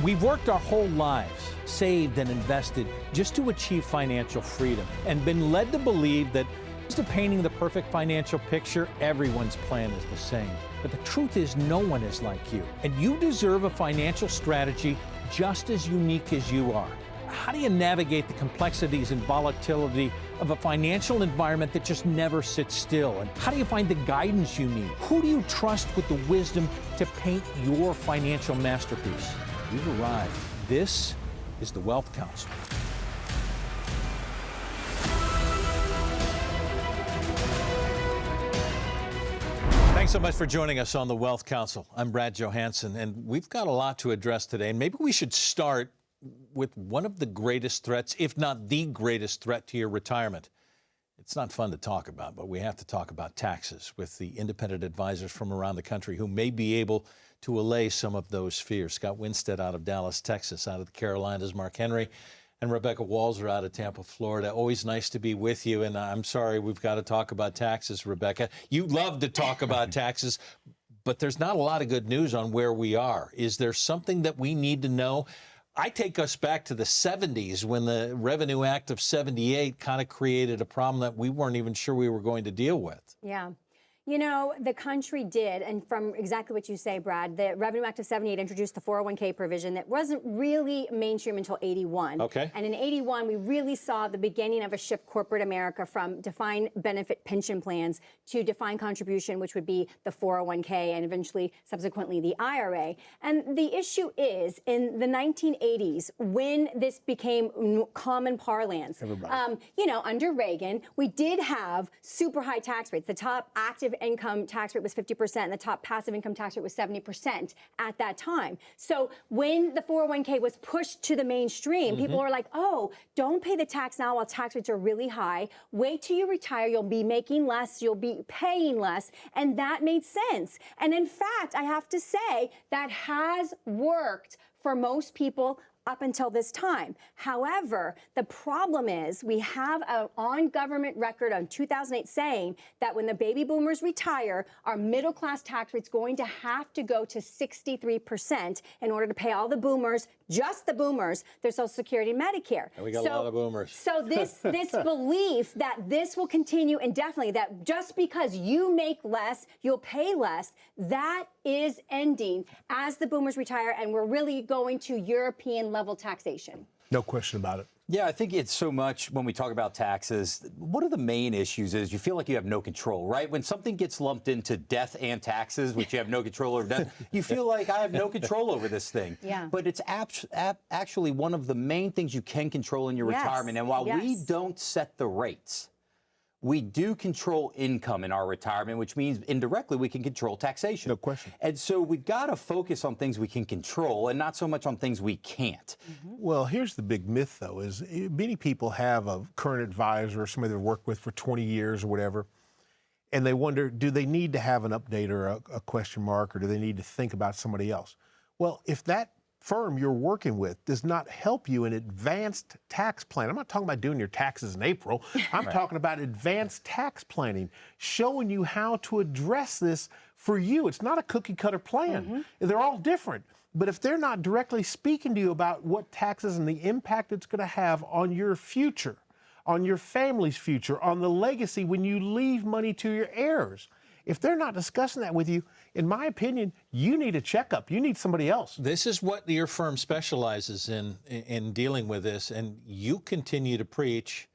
We've worked our whole lives, saved and invested just to achieve financial freedom, and been led to believe that instead of painting the perfect financial picture, everyone's plan is the same. But the truth is, no one is like you, and you deserve a financial strategy just as unique as you are. How do you navigate the complexities and volatility of a financial environment that just never sits still? And how do you find the guidance you need? Who do you trust with the wisdom to paint your financial masterpiece? You've arrived. This is the Wealth Council. Thanks so much for joining us on the Wealth Council. I'm Brad Johansson, and we've got a lot to address today. And maybe we should start with one of the greatest threats, if not the greatest threat to your retirement. It's not fun to talk about, but we have to talk about taxes with the independent advisors from around the country who may be able to allay some of those fears. Scott Winstead out of Dallas, Texas, out of the Carolinas, Mark Henry, and Rebecca Walzer out of Tampa, Florida. Always nice to be with you, and I'm sorry we've got to talk about taxes, Rebecca. You love to talk about taxes, but there's not a lot of good news on where we are. Is there something that we need to know? I take us back to the 70s when the Revenue Act of 78 kind of created a problem that we weren't even sure we were going to deal with. Yeah. You know, the country did, and from exactly what you say, Brad, the Revenue Act of 78 introduced the 401k provision that wasn't really mainstream until 81. Okay. And in 81, we really saw the beginning of a shift corporate America from defined benefit pension plans to defined contribution, which would be the 401k and eventually, subsequently, the IRA. And the issue is, in the 1980s, when this became common parlance, you know, under Reagan, we did have super high tax rates. The top active income tax rate was 50%, and the top passive income tax rate was 70% at that time. So when the 401k was pushed to the mainstream, people were like, oh, don't pay the tax now while tax rates are really high. Wait till you retire. You'll be making less. You'll be paying less. And that made sense. And in fact, I have to say that has worked for most people up until this time. However, the problem is we have an on-government record on 2008 saying that when the baby boomers retire, our middle-class tax rate's going to have to go to 63% in order to pay all the boomers, just the boomers, their Social Security and Medicare. And we got a lot of boomers. So this belief that this will continue indefinitely, that just because you make less, you'll pay less, that is ending as the boomers retire, and we're really going to European level taxation. No question about it. Yeah, I think it's so much when we talk about taxes, one of the main issues is you feel like you have no control, right? When something gets lumped into death and taxes, which you have no control over death, you feel like I have no control over this thing. Yeah. But it's actually one of the main things you can control in your retirement. And while we don't set the rates, we do control income in our retirement, which means indirectly we can control taxation. No question. And so we've got to focus on things we can control and not so much on things we can't. Well, here's the big myth, though, is many people have a current advisor or somebody they've worked with for 20 years or whatever, and they wonder, do they need to have an update or a question mark, or do they need to think about somebody else? Well, if that firm you're working with does not help you in advanced tax planning. I'm not talking about doing your taxes in April. I'm talking about advanced tax planning, showing you how to address this for you. It's not a cookie cutter plan. They're all different. But if they're not directly speaking to you about what taxes and the impact it's going to have on your future, on your family's future, on the legacy when you leave money to your heirs, if they're not discussing that with you, in my opinion, you need a checkup. You need somebody else. This is what your firm specializes in dealing with this, and you continue to preach.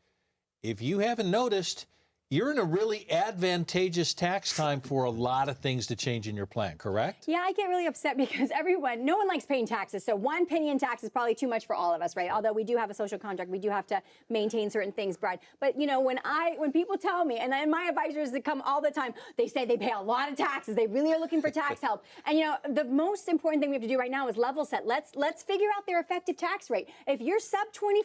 If you haven't noticed, you're in a really advantageous tax time for a lot of things to change in your plan, correct? Yeah, I get really upset because no one likes paying taxes. So 1 penny in tax is probably too much for all of us, right? Although we do have a social contract, we do have to maintain certain things, Brad. But you know, when people tell me, and then my advisors that come all the time, they say they pay a lot of taxes. They really are looking for tax help. And you know, the most important thing we have to do right now is level set. Let's figure out their effective tax rate. If you're sub 25%,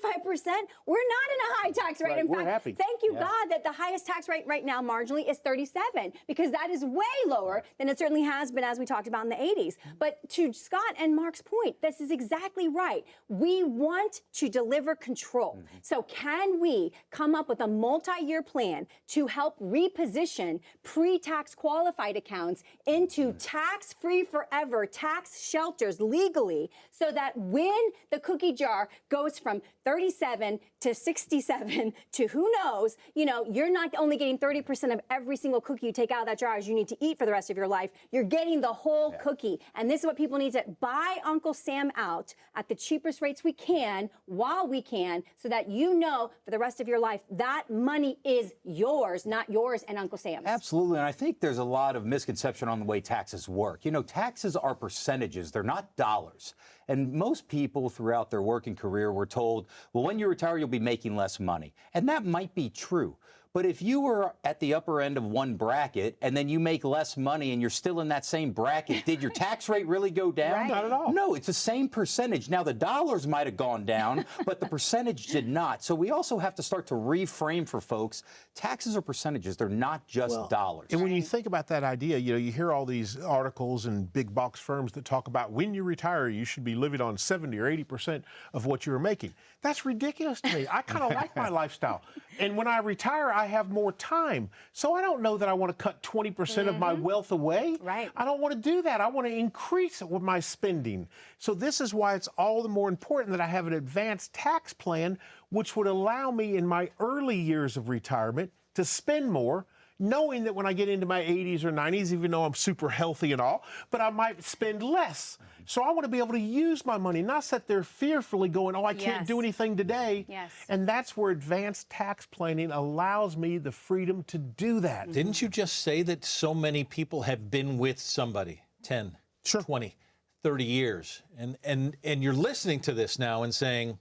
we're not in a high tax rate. Right, in we're fact, happy. thank you God that the highest tax rate right now marginally is 37, because that is way lower than it certainly has been, as we talked about in the 80s. But to Scott and Mark's point, this is exactly right. We want to deliver control. So can we come up with a multi-year plan to help reposition pre-tax qualified accounts into tax-free forever tax shelters legally, so that when the cookie jar goes from 37 to 67 to who knows, you're not only getting 30% of every single cookie you take out of that jar as you need to eat for the rest of your life, you're getting the whole cookie. And this is what people need to buy Uncle Sam out at the cheapest rates we can while we can, so that for the rest of your life, that money is yours, not yours and Uncle Sam's. Absolutely, and I think there's a lot of misconception on the way taxes work. Taxes are percentages, they're not dollars. And most people throughout their working career were told, well, when you retire, you'll be making less money. And that might be true. But if you were at the upper end of one bracket and then you make less money and you're still in that same bracket, did your tax rate really go down? Right. Not at all. No, it's the same percentage. Now, the dollars might have gone down, but the percentage did not. So we also have to start to reframe for folks. Taxes are percentages. They're not just dollars. And when you think about that idea, you hear all these articles and big box firms that talk about when you retire, you should be living on 70 or 80% of what you were making. That's ridiculous to me. I kind of like my lifestyle. And when I retire, I have more time. So I don't know that I want to cut 20% of my wealth away. Right. I don't want to do that. I want to increase it with my spending. So this is why it's all the more important that I have an advanced tax plan, which would allow me in my early years of retirement to spend more, knowing that when I get into my 80s or 90s, even though I'm super healthy and all, but I might spend less. So I want to be able to use my money, not sit there fearfully going, I can't do anything today. Yes. And that's where advanced tax planning allows me the freedom to do that. Didn't you just say that so many people have been with somebody 10, 20, 30 years, and you're listening to this now and saying,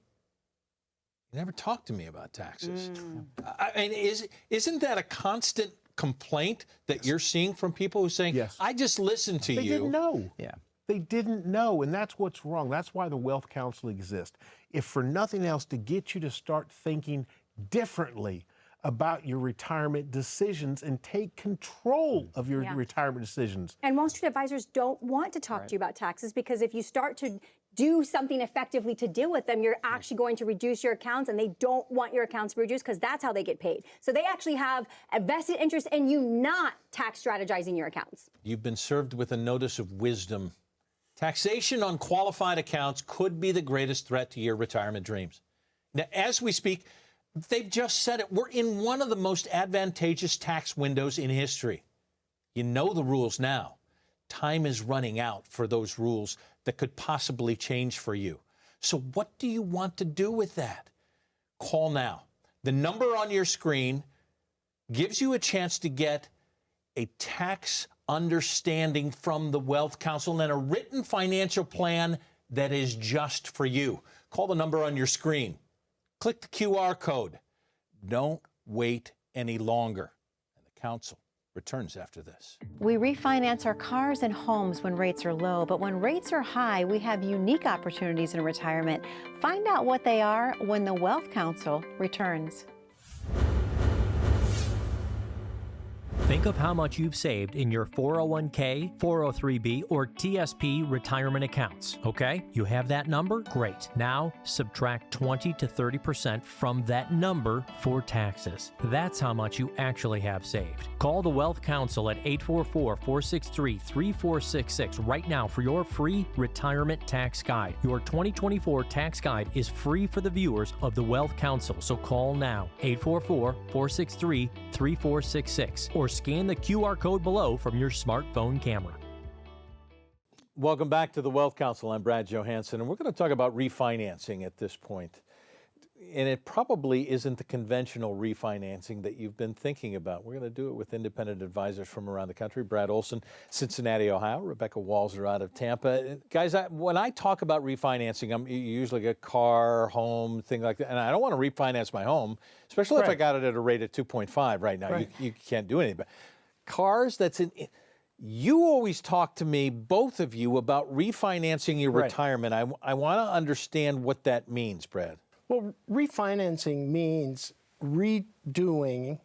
you never talked to me about taxes. I mean, isn't that a constant complaint that you're seeing from people who are saying, I just listened to you? They didn't know. Yeah. They didn't know, and that's what's wrong. That's why the Wealth Council exists. If for nothing else, to get you to start thinking differently about your retirement decisions and take control of your retirement decisions. And Wall Street advisors don't want to talk to you about taxes, because if you start to do something effectively to deal with them, you're actually going to reduce your accounts, and they don't want your accounts reduced because that's how they get paid. So they actually have a vested interest in you not tax strategizing your accounts. You've been served with a notice of wisdom. Taxation on qualified accounts could be the greatest threat to your retirement dreams. Now, as we speak, they've just said it. We're in one of the most advantageous tax windows in history. You know the rules now. Time is running out for those rules that could possibly change for you. So what do you want to do with that? Call now. The number on your screen gives you a chance to get a tax understanding from the Wealth Council and a written financial plan that is just for you. Call the number on your screen. Click the QR code. Don't wait any longer. And the council returns after this. We refinance our cars and homes when rates are low, but when rates are high, we have unique opportunities in retirement. Find out what they are when the Wealth Council returns. Think of how much you've saved in your 401k, 403b, or TSP retirement accounts, okay? You have that number? Great. Now, subtract 20 to 30% from that number for taxes. That's how much you actually have saved. Call the Wealth Council at 844-463-3466 right now for your free retirement tax guide. Your 2024 tax guide is free for the viewers of the Wealth Council, so call now, 844-463-3466, or scan the QR code below from your smartphone camera. Welcome back to the Wealth Council. I'm Brad Johansson, and we're going to talk about refinancing at this point. And it probably isn't the conventional refinancing that you've been thinking about. We're going to do it with independent advisors from around the country. Brad Olson, Cincinnati, Ohio. Rebecca Walzer out of Tampa. Guys, when I talk about refinancing, I'm usually a car, home, thing like that. And I don't want to refinance my home, especially if I got it at a rate of 2.5 right now. You can't do anything. But cars, you always talk to me, both of you, about refinancing your retirement. I want to understand what that means, Brad. Well, refinancing means redoing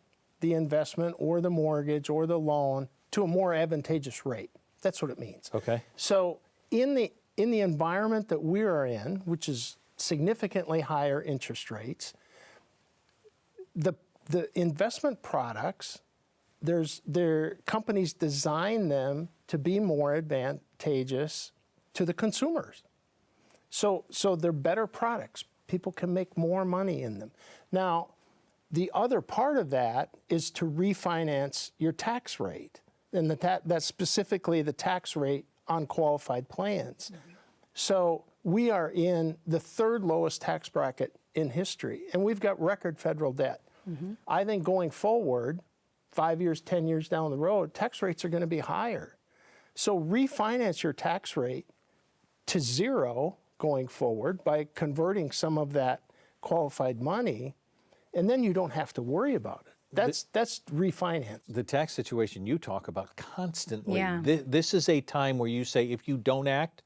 the investment or the mortgage or the loan to a more advantageous rate. That's what it means. Okay. So in the environment that we are in, which is significantly higher interest rates, the investment products, their companies design them to be more advantageous to the consumers. So they're better products. People can make more money in them. Now, the other part of that is to refinance your tax rate, and that's specifically the tax rate on qualified plans. Mm-hmm. So we are in the third lowest tax bracket in history, and we've got record federal debt. Mm-hmm. I think going forward, 5 years, 10 years down the road, tax rates are going to be higher. So refinance your tax rate to zero going forward by converting some of that qualified money, and then you don't have to worry about it. That's refinance. The tax situation you talk about constantly. Yeah. This is a time where you say if you don't act,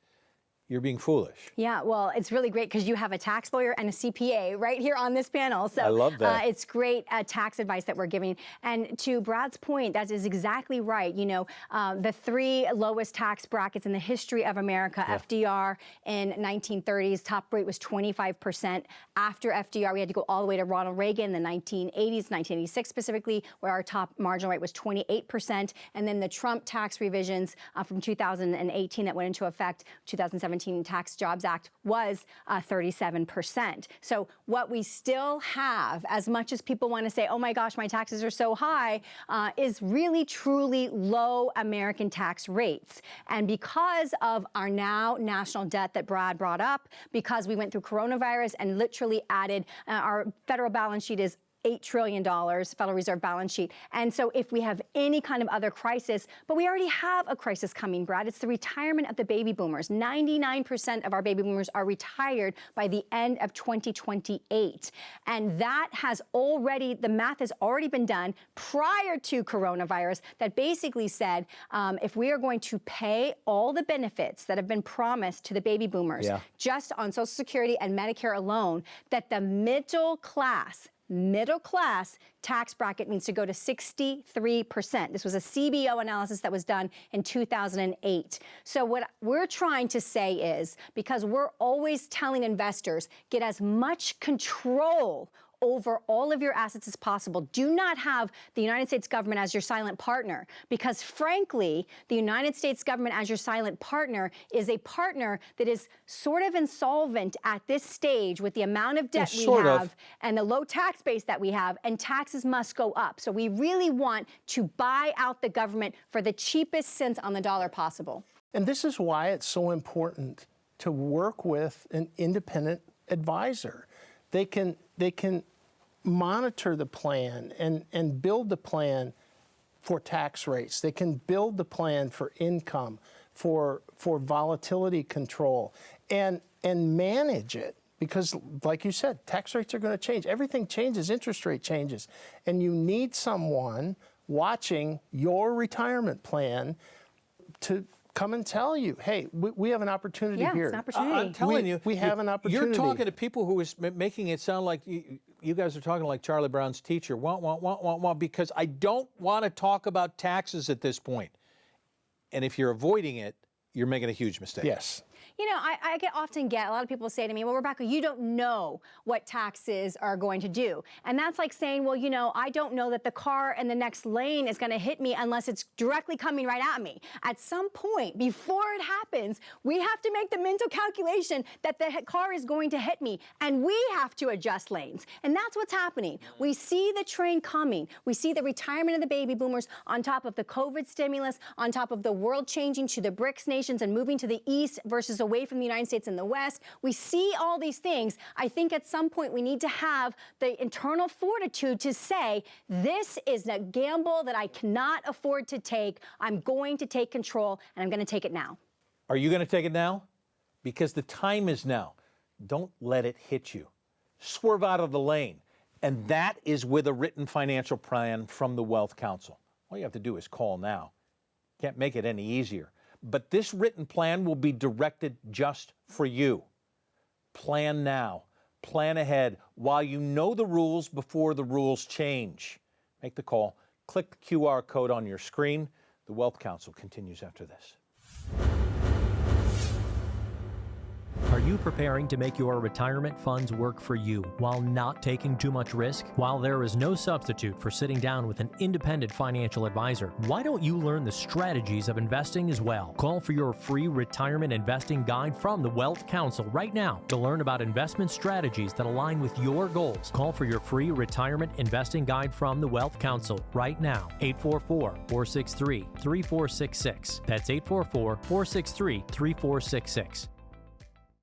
you're being foolish. Yeah, well, it's really great because you have a tax lawyer and a CPA right here on this panel. So I love that. It's great tax advice that we're giving. And to Brad's point, that is exactly right. You know, the three lowest tax brackets in the history of America, FDR in 1930s, top rate was 25%. After FDR, we had to go all the way to Ronald Reagan in the 1980s, 1986 specifically, where our top marginal rate was 28%. And then the Trump tax revisions from 2018 that went into effect, 2017 Tax Jobs Act, was 37%. So what we still have, as much as people want to say, oh my gosh, my taxes are so high, is really truly low American tax rates. And because of our now national debt that Brad brought up, because we went through coronavirus and literally added, our federal balance sheet is $8 trillion, Federal Reserve balance sheet. And so if we have any kind of other crisis, but we already have a crisis coming, Brad, it's the retirement of the baby boomers. 99% of our baby boomers are retired by the end of 2028. And that has already, the math has already been done prior to coronavirus that basically said, if we are going to pay all the benefits that have been promised to the baby boomers, just on Social Security and Medicare alone, that the middle class tax bracket needs to go to 63%. This was a CBO analysis that was done in 2008. So what we're trying to say is, because we're always telling investors, get as much control over all of your assets as possible. Do not have the United States government as your silent partner, because frankly, the United States government as your silent partner is a partner that is sort of insolvent at this stage with the amount of debt we have and the low tax base that we have, and taxes must go up. So we really want to buy out the government for the cheapest cents on the dollar possible. And this is why it's so important to work with an independent advisor. They can monitor the plan and build the plan for tax rates. They can build the plan for income, for volatility control, and manage it. Because like you said, tax rates are going to change. Everything changes, interest rate changes. And you need someone watching your retirement plan to come and tell you, hey, we have an opportunity here. Yeah, it's an opportunity. I'm telling you, we have an opportunity. You're talking to people who is making it sound like you guys are talking like Charlie Brown's teacher. Want, because I don't want to talk about taxes at this point. And if you're avoiding it, you're making a huge mistake. Yes. You know, I often get a lot of people say to me, well, Rebecca, you don't know what taxes are going to do. And that's like saying, well, you know, I don't know that the car in the next lane is going to hit me unless it's directly coming right at me. At some point, before it happens, we have to make the mental calculation that the car is going to hit me, and we have to adjust lanes. And that's what's happening. We see the train coming. We see the retirement of the baby boomers on top of the COVID stimulus, on top of the world changing to the BRICS nations and moving to the east versus away from the United States and the West. We see all these things. I think at some point we need to have the internal fortitude to say, this is a gamble that I cannot afford to take. I'm going to take control, and I'm going to take it now. Are you going to take it now? Because the time is now. Don't let it hit you. Swerve out of the lane. And that is with a written financial plan from the Wealth Council. All you have to do is call now. Can't make it any easier. But this written plan will be directed just for you. Plan now. Plan ahead while you know the rules before the rules change. Make the call. Click the QR code on your screen. The Wealth Council continues after this. Are you preparing to make your retirement funds work for you while not taking too much risk? While there is no substitute for sitting down with an independent financial advisor, why don't you learn the strategies of investing as well? Call for your free retirement investing guide from the Wealth Council right now to learn about investment strategies that align with your goals. Call for your free retirement investing guide from the Wealth Council right now. 844-463-3466. That's 844-463-3466.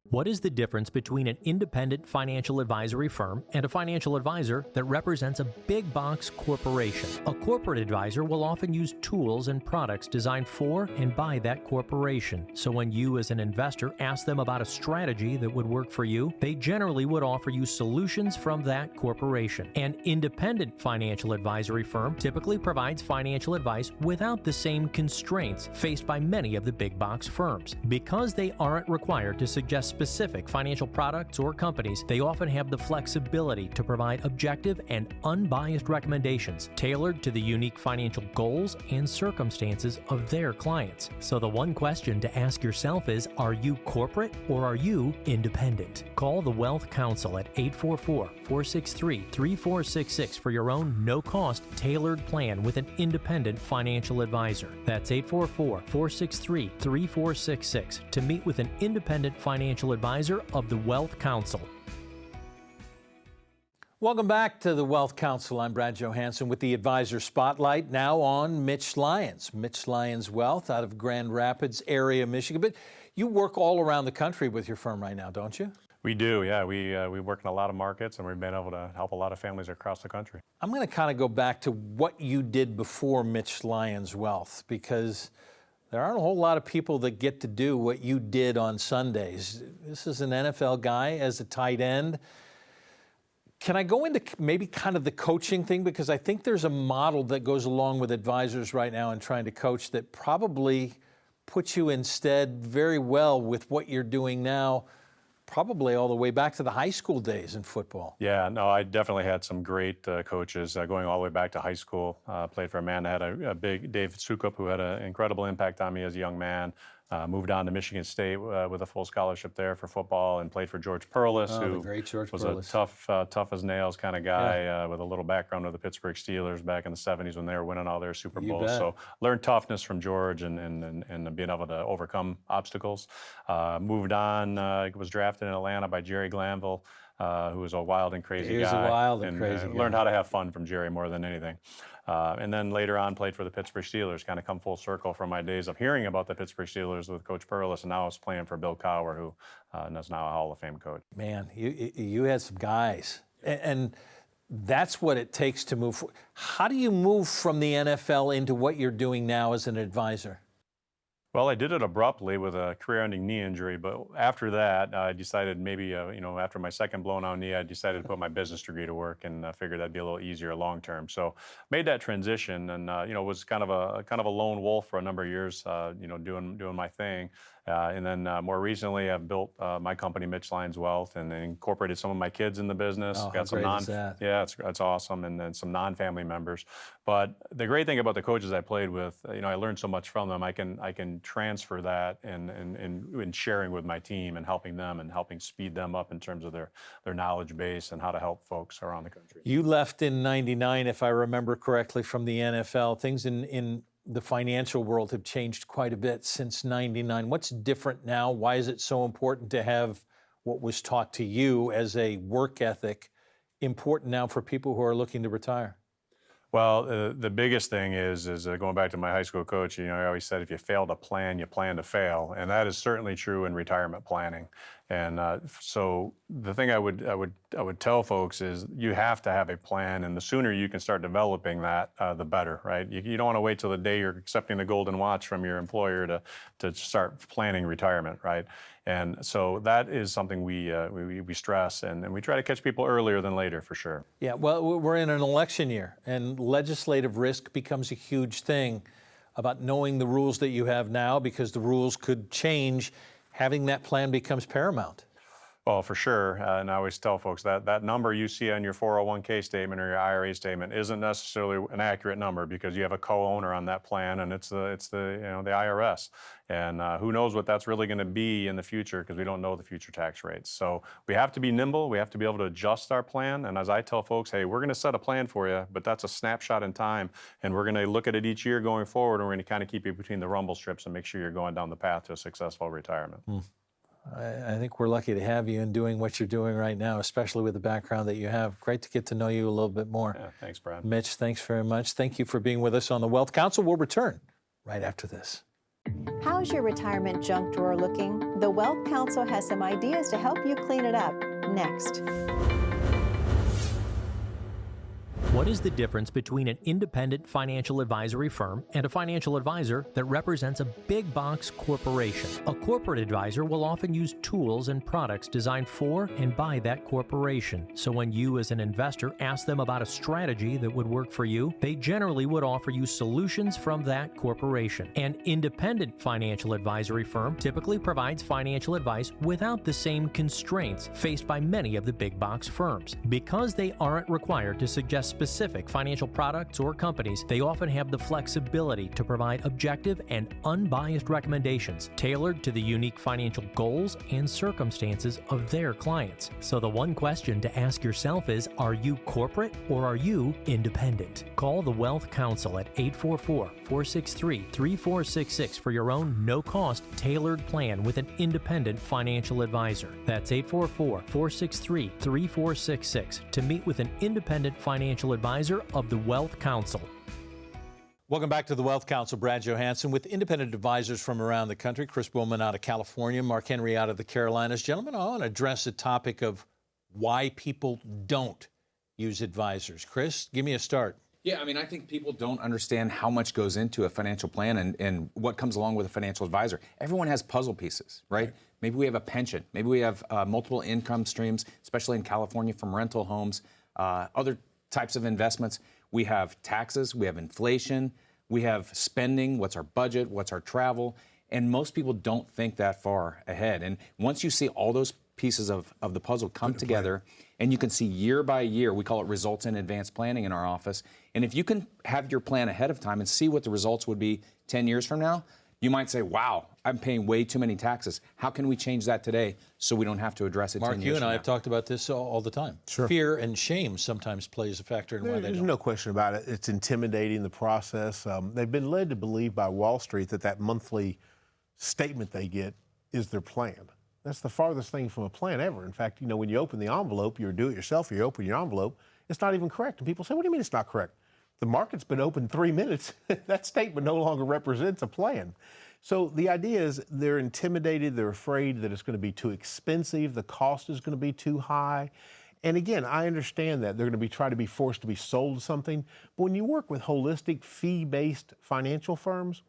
What is the difference between an independent financial advisory firm and a financial advisor that represents a big box corporation? A corporate advisor will often use tools and products designed for and by that corporation. So when you as an investor ask them about a strategy that would work for you, they generally would offer you solutions from that corporation. An independent financial advisory firm typically provides financial advice without the same constraints faced by many of the big box firms. Because they aren't required to suggest specific financial products or companies, they often have the flexibility to provide objective and unbiased recommendations tailored to the unique financial goals and circumstances of their clients. So the one question to ask yourself is, are you corporate or are you independent? Call the Wealth Council at 844-463-3466 for your own no-cost tailored plan with an independent financial advisor. That's 844-463-3466 to meet with an independent financial advisor of the Wealth Council. Welcome back to the Wealth Council. I'm Brad Johansson with the Advisor Spotlight, now on Mitch Lyons. Mitch Lyons Wealth out of Grand Rapids area, Michigan. But you work all around the country with your firm right now, don't you? We do, yeah. We work in a lot of markets, and we've been able to help a lot of families across the country. I'm going to kind of go back to what you did before Mitch Lyons Wealth, because there aren't a whole lot of people that get to do what you did on Sundays. This is an NFL guy as a tight end. Can I go into maybe kind of the coaching thing? Because I think there's a model that goes along with advisors right now in trying to coach that probably puts you instead very well with what you're doing now, probably all the way back to the high school days in football. Yeah, no, I definitely had some great coaches going all the way back to high school. Played for a man that had a big Dave Sukup, who had an incredible impact on me as a young man. Moved on to Michigan State with a full scholarship there for football, and played for George Perlis, who was a tough as nails kind of guy with a little background with the Pittsburgh Steelers back in the 70s when they were winning all their Super Bowls. So learned toughness from George and being able to overcome obstacles. Moved on, was drafted in Atlanta by Jerry Glanville, who was a wild and crazy guy. He was a wild and crazy guy. Learned how to have fun from Jerry more than anything. And then later on played for the Pittsburgh Steelers, kind of come full circle from my days of hearing about the Pittsburgh Steelers with Coach Perlis, and now I was playing for Bill Cowher, who is now a Hall of Fame coach. Man, you had some guys, and that's what it takes to move. How do you move from the NFL into what you're doing now as an advisor? Well, I did it abruptly with a career-ending knee injury, but after that, I decided maybe, after my second blown-out knee, I decided to put my business degree to work, and figured that'd be a little easier long-term. So, made that transition, and was kind of a lone wolf for a number of years, doing my thing. And then more recently, I've built my company, Mitch Lyons Wealth, and incorporated some of my kids in the business. Oh, got some yeah, it's awesome, and then some non-family members. But the great thing about the coaches I played with, I learned so much from them. I can transfer that in sharing with my team and helping them and helping speed them up in terms of their knowledge base and how to help folks around the country. You left in '99, if I remember correctly, from the NFL. Things in the financial world have changed quite a bit since '99. What's different now? Why is it so important to have what was taught to you as a work ethic important now for people who are looking to retire? Well, the biggest thing is going back to my high school coach. I always said, if you fail to plan, you plan to fail, and that is certainly true in retirement planning. And so the thing I would tell folks is you have to have a plan, and the sooner you can start developing that, the better, right? You don't want to wait till the day you're accepting the golden watch from your employer to start planning retirement, right? And so that is something we stress, and we try to catch people earlier than later, for sure. Yeah, well, we're in an election year, and legislative risk becomes a huge thing about knowing the rules that you have now, because the rules could change. Having that plan becomes paramount. Well, for sure, and I always tell folks that number you see on your 401k statement or your IRA statement isn't necessarily an accurate number because you have a co-owner on that plan, and it's the the IRS, and who knows what that's really going to be in the future because we don't know the future tax rates. So we have to be nimble. We have to be able to adjust our plan. And as I tell folks, hey, we're going to set a plan for you, but that's a snapshot in time, and we're going to look at it each year going forward, and we're going to kind of keep you between the rumble strips and make sure you're going down the path to a successful retirement. I think we're lucky to have you and doing what you're doing right now, especially with the background that you have. Great to get to know you a little bit more. Yeah, thanks, Brad. Mitch, thanks very much. Thank you for being with us on the Wealth Council. We'll return right after this. How's your retirement junk drawer looking? The Wealth Council has some ideas to help you clean it up. Next. What is the difference between an independent financial advisory firm and a financial advisor that represents a big box corporation? A corporate advisor will often use tools and products designed for and by that corporation. So when you as an investor ask them about a strategy that would work for you, they generally would offer you solutions from that corporation. An independent financial advisory firm typically provides financial advice without the same constraints faced by many of the big box firms. Because they aren't required to suggest specific financial products or companies, they often have the flexibility to provide objective and unbiased recommendations tailored to the unique financial goals and circumstances of their clients. So the one question to ask yourself is, are you corporate or are you independent? Call the Wealth Council at 844-463-3466 for your own no-cost tailored plan with an independent financial advisor. That's 844-463-3466 to meet with an independent financial advisor of the Wealth Council. Welcome back to the Wealth Council. Brad Johansson with independent advisors from around the country. Chris Bowman out of California, Mark Henry out of the Carolinas. Gentlemen, I want to address the topic of why people don't use advisors. Chris, give me a start. Yeah, I mean, I think people don't understand how much goes into a financial plan and what comes along with a financial advisor. Everyone has puzzle pieces, right? Maybe we have a pension. Maybe we have multiple income streams, especially in California from rental homes, other types of investments. We have taxes, we have inflation, we have spending, what's our budget, what's our travel, and most people don't think that far ahead. And once you see all those pieces of the puzzle come together, and you can see year by year, we call it results in advanced planning in our office, and if you can have your plan ahead of time and see what the results would be 10 years from now, you might say, wow, I'm paying way too many taxes. How can we change that today so we don't have to address it 10 years Mark, you and from I now? have talked about this all the time. Sure. Fear and shame sometimes plays a factor in why they There's don't. no question about it. It's intimidating, the process. They've been led to believe by Wall Street that monthly statement they get is their plan. That's the farthest thing from a plan ever. In fact, when you open the envelope, you do it yourself, you open your envelope, it's not even correct. And people say, what do you mean it's not correct? The market's been open 3 minutes. That statement no longer represents a plan. So the idea is they're intimidated, they're afraid that it's going to be too expensive, the cost is going to be too high. And again, I understand that they're going to try to be forced to be sold something. But when you work with holistic, fee-based financial firms,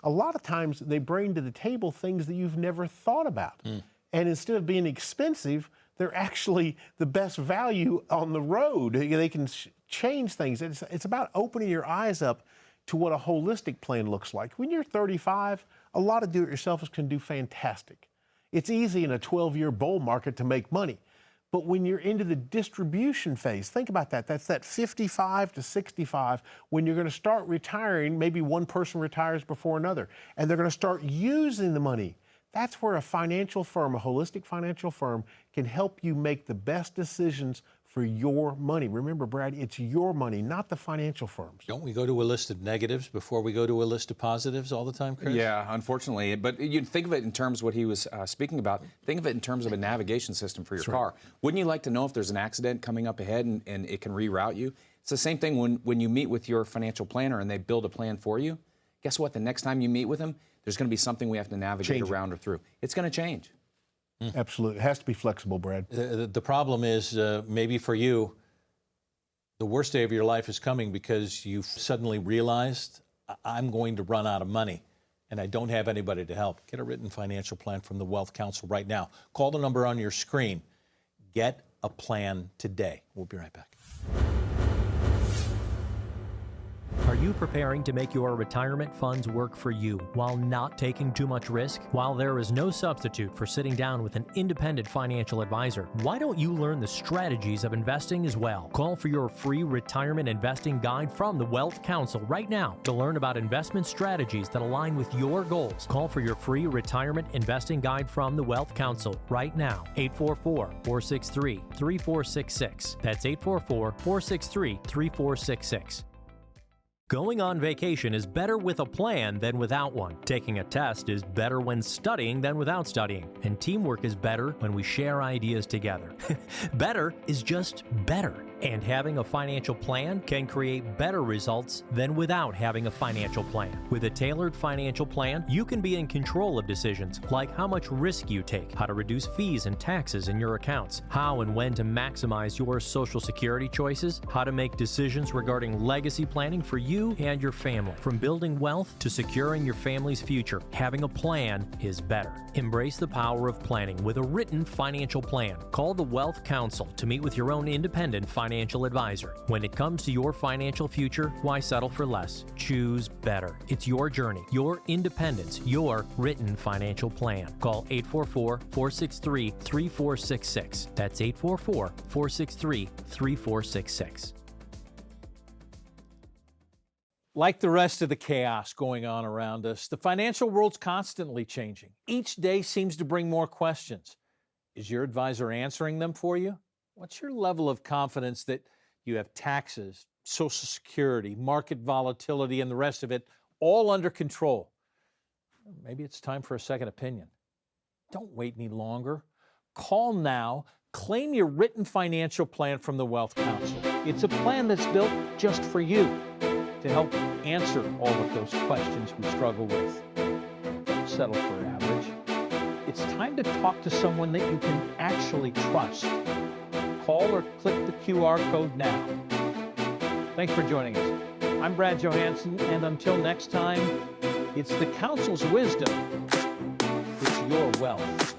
a lot of times they bring to the table things that you've never thought about. And instead of being expensive, they're actually the best value on the road. They can change things. It's about opening your eyes up to what a holistic plan looks like. When you're 35, a lot of do-it-yourselfers can do fantastic. It's easy in a 12-year bull market to make money. But when you're into the distribution phase, think about that. That's that 55 to 65 when you're going to start retiring. Maybe one person retires before another, and they're going to start using the money. That's where a financial firm, a holistic financial firm, can help you make the best decisions for your money. Remember, Brad, it's your money, not the financial firms. Don't we go to a list of negatives before we go to a list of positives all the time, Chris? Yeah, unfortunately. But you think of it in terms of what he was speaking about. Think of it in terms of a navigation system for your car. Wouldn't you like to know if there's an accident coming up ahead and it can reroute you? It's the same thing when you meet with your financial planner and they build a plan for you. Guess what? The next time you meet with them, there's going to be something we have to navigate around or through. It's going to change. Absolutely. It has to be flexible, Brad. The problem is maybe for you, the worst day of your life is coming because you've suddenly realized, I'm going to run out of money and I don't have anybody to help. Get a written financial plan from the Wealth Council right now. Call the number on your screen. Get a plan today. We'll be right back. Are you preparing to make your retirement funds work for you while not taking too much risk? While there is no substitute for sitting down with an independent financial advisor, why don't you learn the strategies of investing as well? Call for your free retirement investing guide from the Wealth Council right now to learn about investment strategies that align with your goals. Call for your free retirement investing guide from the Wealth Council right now. 844-463-3466. That's 844-463-3466. Going on vacation is better with a plan than without one. Taking a test is better when studying than without studying. And teamwork is better when we share ideas together. Better is just better. And having a financial plan can create better results than without having a financial plan. With a tailored financial plan, you can be in control of decisions like how much risk you take, how to reduce fees and taxes in your accounts, how and when to maximize your Social Security choices, how to make decisions regarding legacy planning for you and your family. From building wealth to securing your family's future, having a plan is better. Embrace the power of planning with a written financial plan. Call the Wealth Council to meet with your own independent financial advisor. When it comes to your financial future, why settle for less? Choose better. It's your journey, your independence, your written financial plan. Call 844-463-3466. That's 844-463-3466. Like the rest of the chaos going on around us, the financial world's constantly changing. Each day seems to bring more questions. Is your advisor answering them for you? What's your level of confidence that you have taxes, Social Security, market volatility, and the rest of it all under control? Maybe it's time for a second opinion. Don't wait any longer. Call now. Claim your written financial plan from the Wealth Council. It's a plan that's built just for you to help answer all of those questions we struggle with. Don't settle for average. It's time to talk to someone that you can actually trust. Call or click the QR code now. Thanks for joining us. I'm Brad Johansson, and until next time, it's the Council's wisdom. It's your wealth.